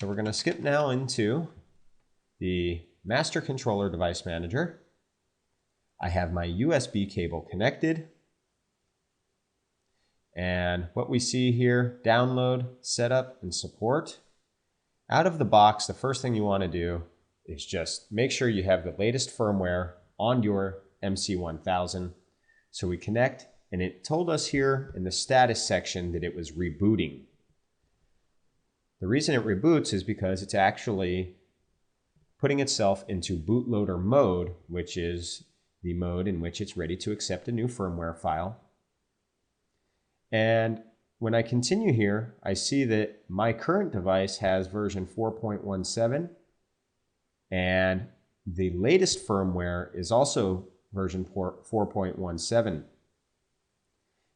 So we're going to skip now into the Master Controller Device Manager. I have my USB cable connected. And what we see here, download, setup, and support. Out of the box, the first thing you want to do is just make sure you have the latest firmware on your MC1000. So we connect, and it told us here in the status section that it was rebooting. The reason it reboots is because it's actually putting itself into bootloader mode, which is the mode in which it's ready to accept a new firmware file. And when I continue here, I see that my current device has version 4.17, and the latest firmware is also version 4.17.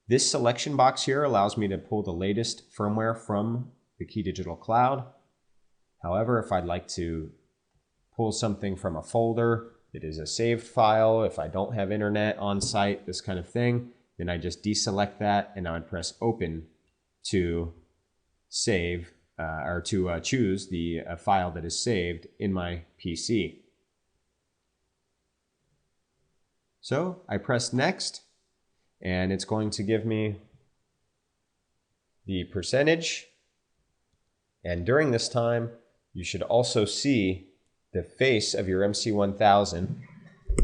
This selection box here allows me to pull the latest firmware from the Key Digital Cloud. However, if I'd like to pull something from a folder that is a saved file, if I don't have internet on site, this kind of thing, then I just deselect that and I would press open to save or to choose the file that is saved in my PC. So I press next, and it's going to give me the percentage. And during this time, you should also see the face of your MC1000.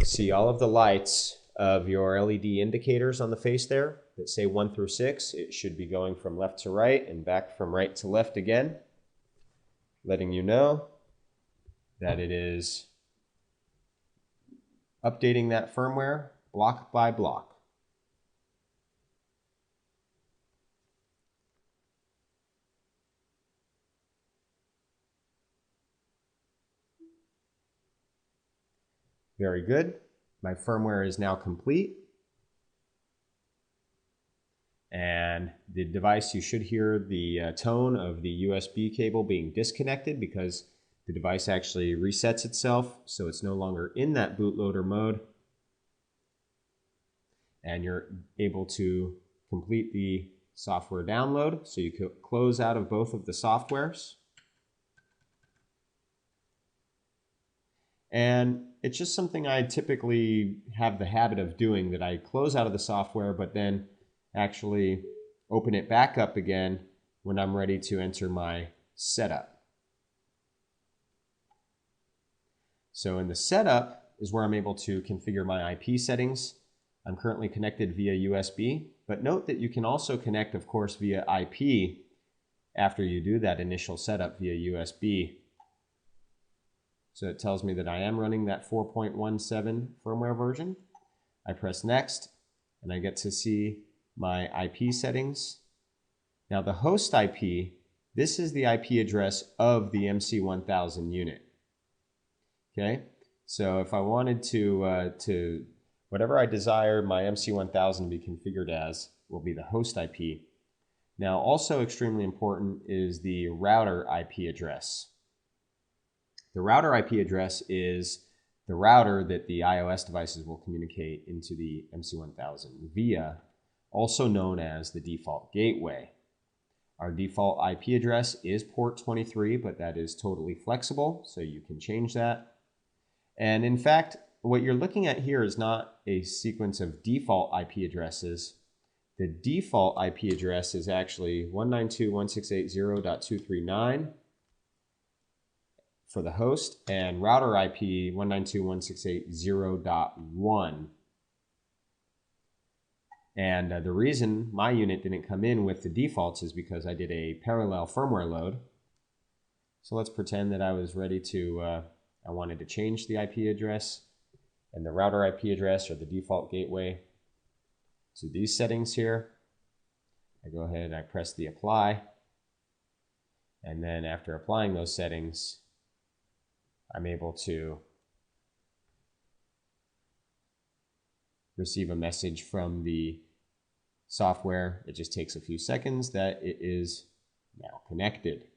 See all of the lights of your LED indicators on the face there that say 1 through 6. It should be going from left to right and back from right to left again, letting you know that it is updating that firmware block by block. Very good. My firmware is now complete. And the device, you should hear the tone of the USB cable being disconnected because the device actually resets itself, so it's no longer in that bootloader mode. And you're able to complete the software download. So you could close out of both of the softwares. And it's just something I typically have the habit of doing, that I close out of the software, but then actually open it back up again when I'm ready to enter my setup. So in the setup is where I'm able to configure my IP settings. I'm currently connected via USB, but note that you can also connect, of course, via IP after you do that initial setup via USB. So it tells me that I am running that 4.17 firmware version. I press next, and I get to see my IP settings. Now the host IP, this is the IP address of the MC1000 unit. Okay, so if I wanted to whatever I desire my MC1000 to be configured as will be the host IP. Now also extremely important is the router IP address. The router IP address is the router that the iOS devices will communicate into the MC1000 via, also known as the default gateway. Our default IP address is port 23, but that is totally flexible, so you can change that. And in fact, what you're looking at here is not a sequence of default IP addresses. The default IP address is actually 192.168.0.239 for the host, and router IP 192.168.0.1. And the reason my unit didn't come in with the defaults is because I did a parallel firmware load. So let's pretend that I was ready to, I wanted to change the IP address and the router IP address or the default gateway to these settings here. I go ahead and I press the apply. And then after applying those settings, I'm able to receive a message from the software. It just takes a few seconds that it is now connected.